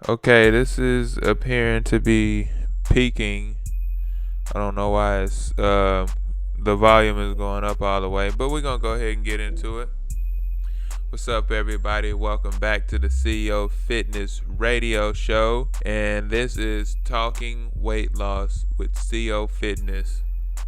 Okay, this is appearing to be peaking. I don't know why the volume is going up all the way, but we're gonna go ahead and get into it. What's up, everybody? Welcome back to the CoFitness radio show, and this is Talking Weight Loss with CoFitness.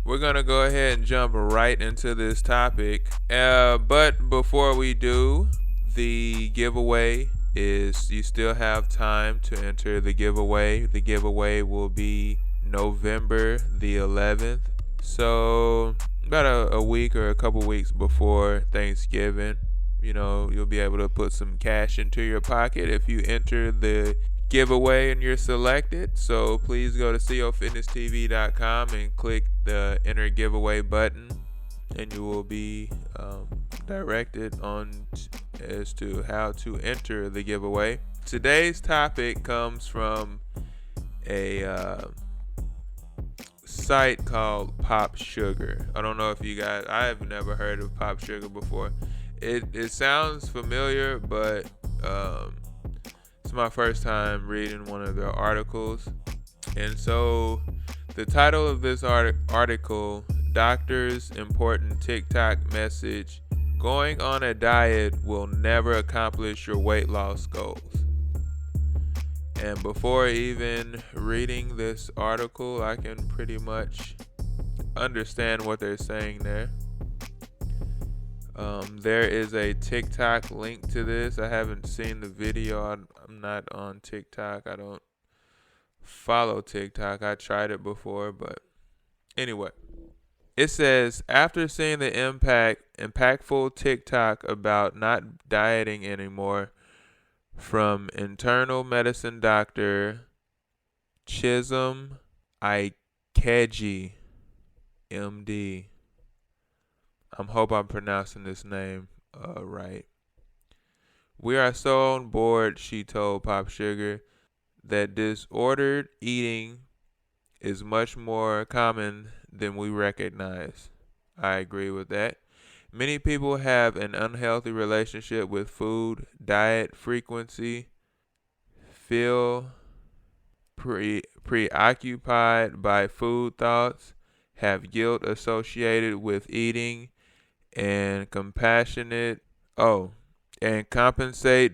We're gonna go ahead and jump right into this topic, but before we do, the giveaway is you still have time to enter the giveaway. The giveaway will be November the 11th. So about a week or a couple weeks before Thanksgiving, you'll be able to put some cash into your pocket if you enter the giveaway and you're selected. So please go to cofitnesstv.com and click the enter giveaway button, and you will be directed on as to how to enter the giveaway. Today's topic comes from a site called Popsugar. I don't know if you guys, I have never heard of Popsugar before. It sounds familiar, but it's my first time reading one of their articles. And so the title of this article, Doctor's Important TikTok Message: Going on a diet will never accomplish your weight loss goals. And before even reading this article, I can pretty much understand what they're saying there. There is a TikTok link to this. I haven't seen the video. I'm not on TikTok. I don't follow TikTok. I tried it before, but anyway. It says, after seeing the impactful TikTok about not dieting anymore from internal medicine doctor Chisholm Ikeji, MD. I hope I'm pronouncing this name right. We are so on board, she told Popsugar, that disordered eating is much more common than we recognize. I agree with that. Many people have an unhealthy relationship with food, diet frequency, feel preoccupied by food thoughts, have guilt associated with eating, and compensate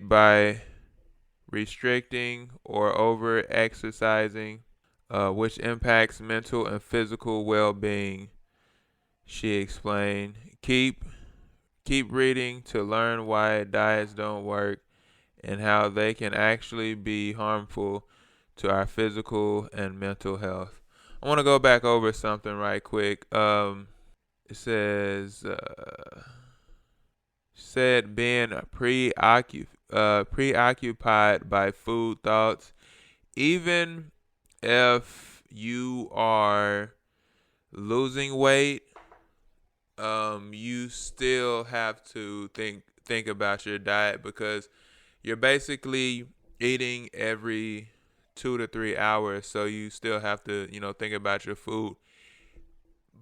by restricting or over exercising, which impacts mental and physical well-being. She explained, keep reading to learn why diets don't work and how they can actually be harmful to our physical and mental health. I want to go back over something right quick. It says, said being preoccupied by food thoughts, even if you are losing weight, you still have to think about your diet, because you're basically eating every 2 to 3 hours, so you still have to think about your food.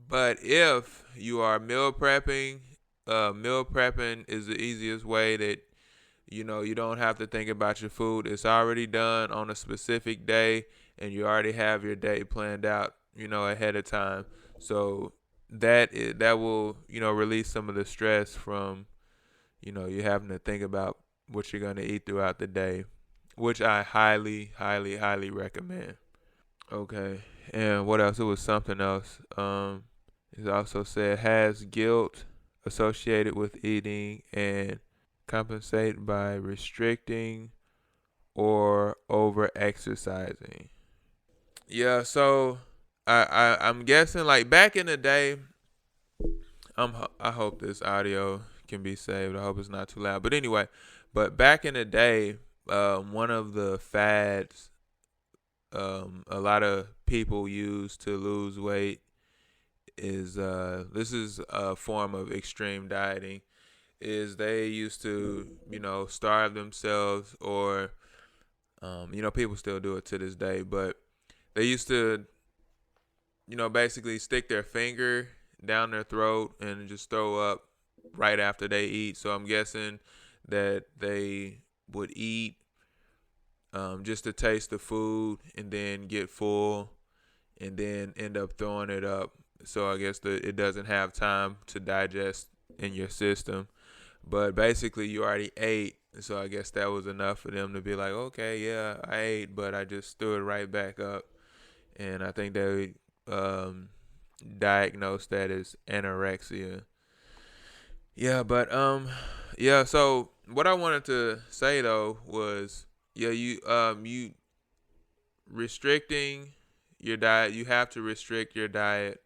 But if you are meal prepping is the easiest way that you don't have to think about your food. It's already done on a specific day, and you already have your day planned out ahead of time. So that will release some of the stress from you having to think about what you're going to eat throughout the day, which I highly highly recommend. Okay, and what else? It was something else. It also said has guilt associated with eating and compensate by restricting or over exercising. Yeah, so I'm guessing, like, back in the day, I hope this audio can be saved. I hope it's not too loud. But anyway, back in the day, one of the fads a lot of people use to lose weight is this is a form of extreme dieting. Is they used to starve themselves, or people still do it to this day, but they used to basically stick their finger down their throat and just throw up right after they eat. So I'm guessing that they would eat just to taste the food and then get full and then end up throwing it up. So I guess it doesn't have time to digest in your system. But basically, you already ate. So I guess that was enough for them to be like, okay, yeah, I ate, but I just threw it right back up. And I think they diagnosed that as anorexia. Yeah, but yeah. So what I wanted to say though was, yeah, you restricting your diet. You have to restrict your diet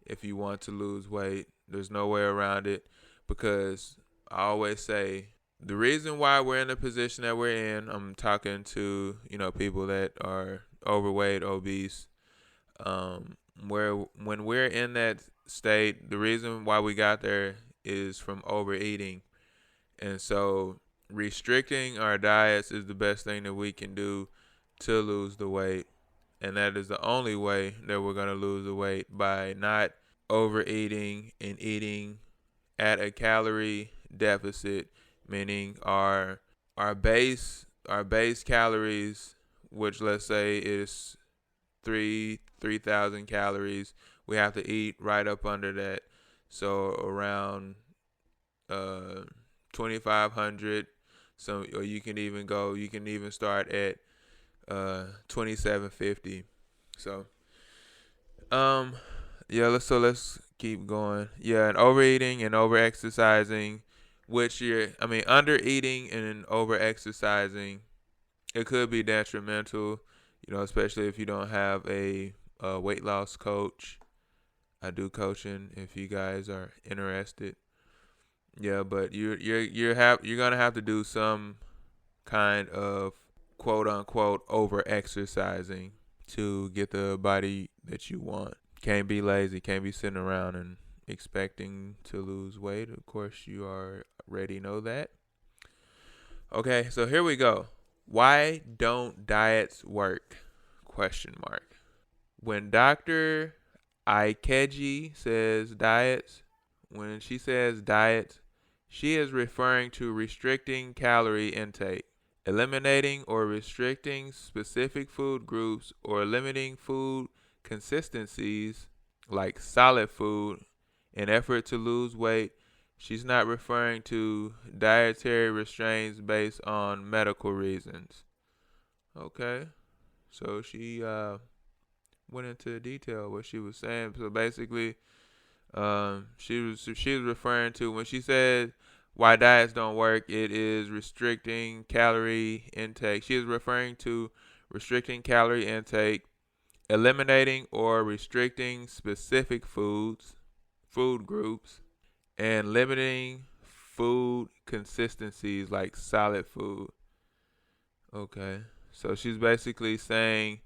if you want to lose weight. There's no way around it, because I always say the reason why we're in the position that we're in. I'm talking to people that are overweight, obese. Where when we're in that state, the reason why we got there is from overeating. And so restricting our diets is the best thing that we can do to lose the weight. And that is the only way that we're going to lose the weight, by not overeating and eating at a calorie deficit, meaning our base calories, which let's say is 3,000 calories, we have to eat right up under that. So around 2,500. So, or you can even start at 2,750. So yeah, let's keep going. Yeah, and overeating and over exercising, under eating and over exercising, it could be detrimental, especially if you don't have a weight loss coach. I do coaching if you guys are interested. Yeah, but you're gonna have to do some kind of quote unquote over exercising to get the body that you want. Can't be lazy, can't be sitting around and expecting to lose weight. Of course, you already know that. Okay, so here we go. Why don't diets work? Question mark. When Dr. Ikeji says diets, when she says diets, she is referring to restricting calorie intake, eliminating or restricting specific food groups, or limiting food consistencies like solid food in effort to lose weight. She's not referring to dietary restraints based on medical reasons. Okay, so she went into detail what she was saying. So basically, she was referring to, when she said why diets don't work, it is restricting calorie intake. She is referring to restricting calorie intake, eliminating or restricting specific food groups, and limiting food consistencies like solid food. Okay, so she's basically saying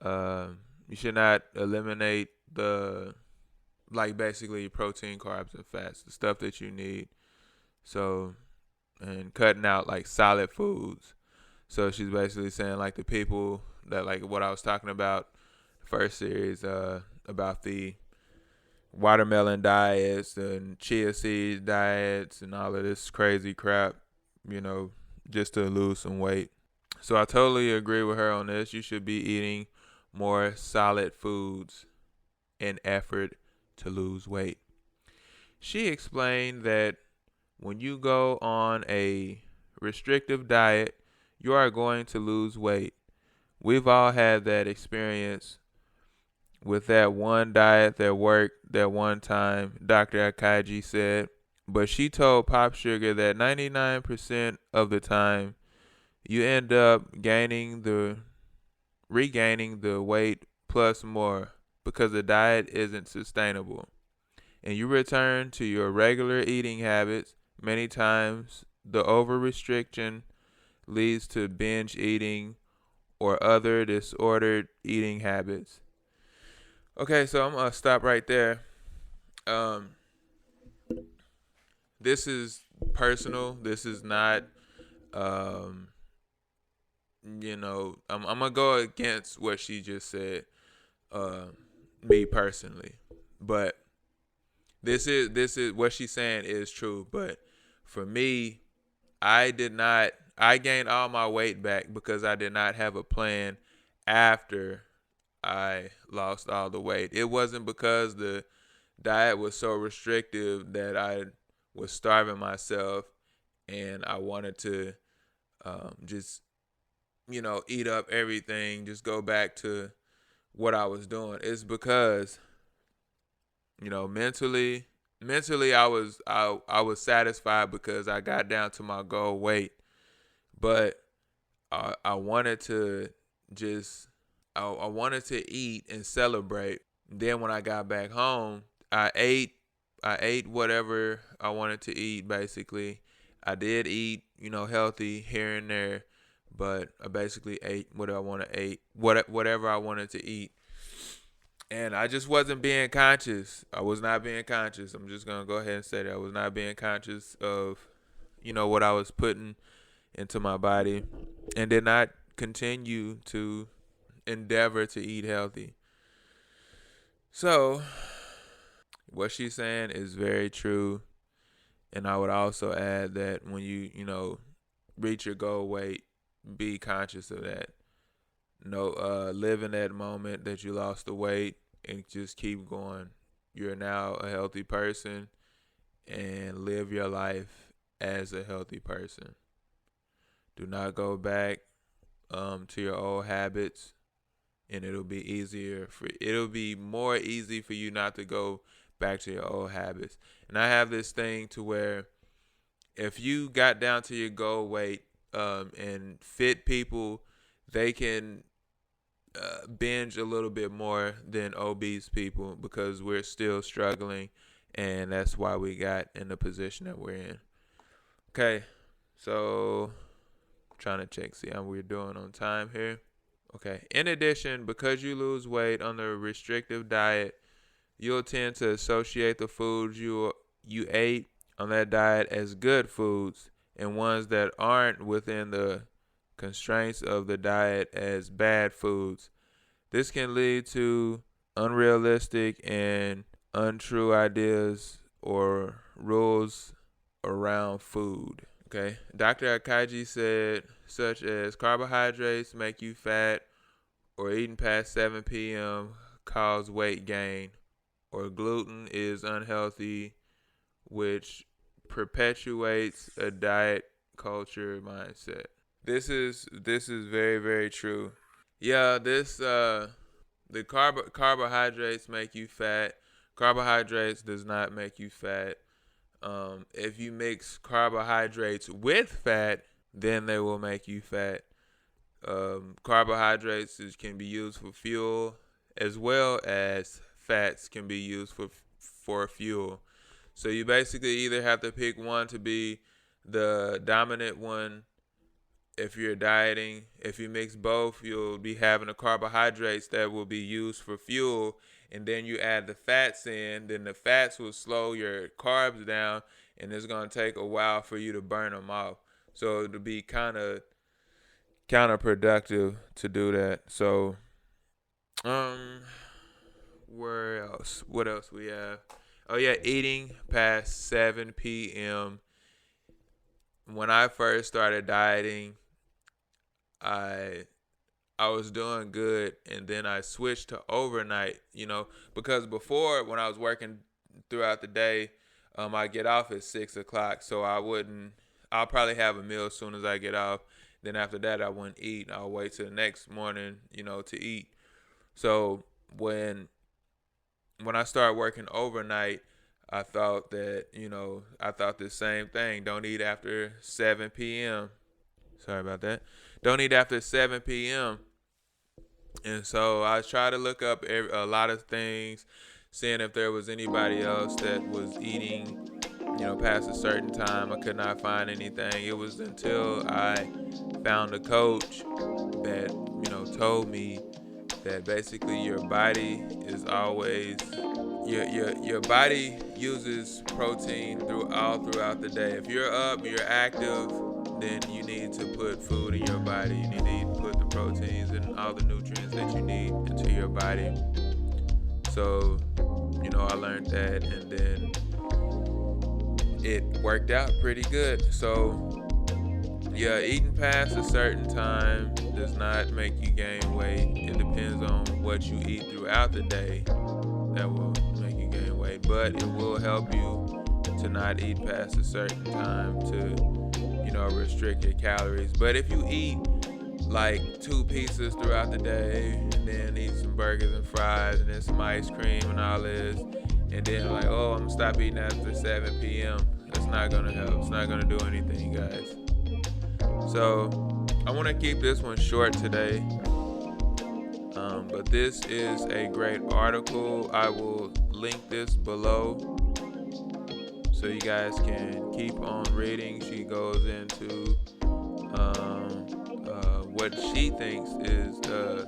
you should not eliminate basically protein, carbs, and fats, the stuff that you need. So, and cutting out like solid foods. So she's basically saying like the people that, like what I was talking about first series, about the watermelon diets and chia seed diets and all of this crazy crap, just to lose some weight. So I totally agree with her on this. You should be eating more solid foods in effort to lose weight. She explained that when you go on a restrictive diet, you are going to lose weight. We've all had that experience with that one diet that worked that one time, Dr. Akaji said. But she told Popsugar that 99% of the time, you end up regaining the weight plus more, because the diet isn't sustainable. And you return to your regular eating habits. Many times, the over restriction leads to binge eating or other disordered eating habits. Okay, so I'm gonna stop right there. This is personal. This is not, I'm gonna go against what she just said. Me personally, but this is what she's saying is true. But for me, I I gained all my weight back because I did not have a plan after I lost all the weight. It wasn't because the diet was so restrictive that I was starving myself and I wanted to just, eat up everything, just go back to what I was doing. It's because, mentally I was satisfied because I got down to my goal weight, but I wanted to just I wanted to eat and celebrate. Then when I got back home, I ate whatever I wanted to eat basically. I did eat, healthy here and there, but I basically ate what I want to eat, whatever I wanted to eat. And I just wasn't being conscious. I was not being conscious. I'm just going to go ahead and say that I was not being conscious of, what I was putting into my body, and did not continue to endeavor to eat healthy. So, what she's saying is very true. And I would also add that when you reach your goal weight, be conscious of that. Live in that moment that you lost the weight and just keep going. You're now a healthy person, and live your life as a healthy person. Do not go back to your old habits, and it'll be more easy for you not to go back to your old habits. And I have this thing to where if you got down to your goal weight, and fit people, they can binge a little bit more than obese people because we're still struggling, and that's why we got in the position that we're in. Okay, so trying to see how we're doing on time here. Okay, in addition, because you lose weight on the restrictive diet, you'll tend to associate the foods you ate on that diet as good foods, and ones that aren't within the constraints of the diet as bad foods. This can lead to unrealistic and untrue ideas or rules around food. Okay, Dr. Akaji said, such as carbohydrates make you fat, or eating past 7 p.m. cause weight gain, or gluten is unhealthy, which perpetuates a diet culture mindset. This is very, very true. Yeah, the carbohydrates make you fat. Carbohydrates does not make you fat. If you mix carbohydrates with fat, then they will make you fat. Carbohydrates can be used for fuel, as well as fats can be used for fuel. So you basically either have to pick one to be the dominant one. If you're dieting, if you mix both, you'll be having the carbohydrates that will be used for fuel, and then you add the fats in, then the fats will slow your carbs down, and it's going to take a while for you to burn them off. So it'll be kind of counterproductive to do that. So, where else? What else we have? Oh yeah, eating past 7 p.m. When I first started dieting, I was doing good, and then I switched to overnight, because before, when I was working throughout the day, I get off at 6 o'clock, so I'll probably have a meal as soon as I get off. Then after that, I wouldn't eat. I'll wait till the next morning, to eat. So when I started working overnight, I thought the same thing. Don't eat after 7 p.m. Sorry about that. Don't eat after 7 p.m. And so I tried to look up a lot of things, seeing if there was anybody else that was eating, past a certain time. I could not find anything. It was until I found a coach that, told me that basically your body is always your body uses protein throughout the day. If you're up, you're active, then you need to put food in your body. You need to put the proteins and all the nutrients that you need into your body. So, I learned that, and then it worked out pretty good. So, Yeah, eating past a certain time does not make you gain weight. It depends on what you eat throughout the day that will make you gain weight, but it will help you to not eat past a certain time to, restrict your calories. But if you eat like 2 pizzas throughout the day and then eat some burgers and fries and then some ice cream and all this, and then like, oh, I'm gonna stop eating after 7 p.m., that's not gonna help. It's not gonna do anything, guys. So I want to keep this one short today, but this is a great article. I will link this below so you guys can keep on reading. She goes into what she thinks is a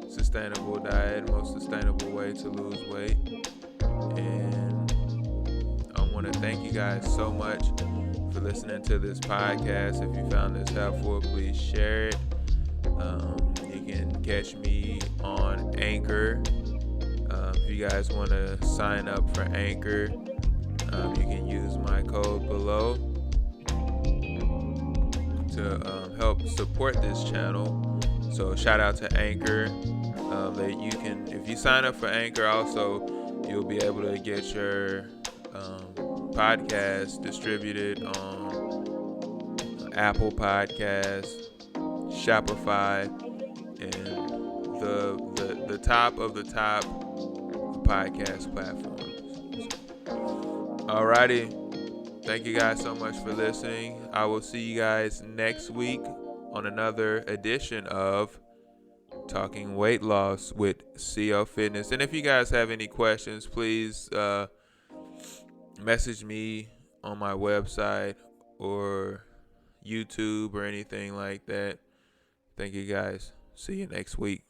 sustainable diet, most sustainable way to lose weight. And I want to thank you guys so much for listening to this podcast. If you found this helpful, please share it. You can catch me on Anchor. If you guys want to sign up for Anchor, you can use my code below to help support this channel. So shout out to Anchor. That you can, if you sign up for Anchor, also you'll be able to get your podcast distributed on Apple Podcasts, Shopify, and the top of the top podcast platforms. Alrighty. Thank you guys so much for listening. I will see you guys next week on another edition of Talking Weight Loss with CoFitness. And if you guys have any questions, please message me on my website or YouTube or anything like that. Thank you guys. See you next week.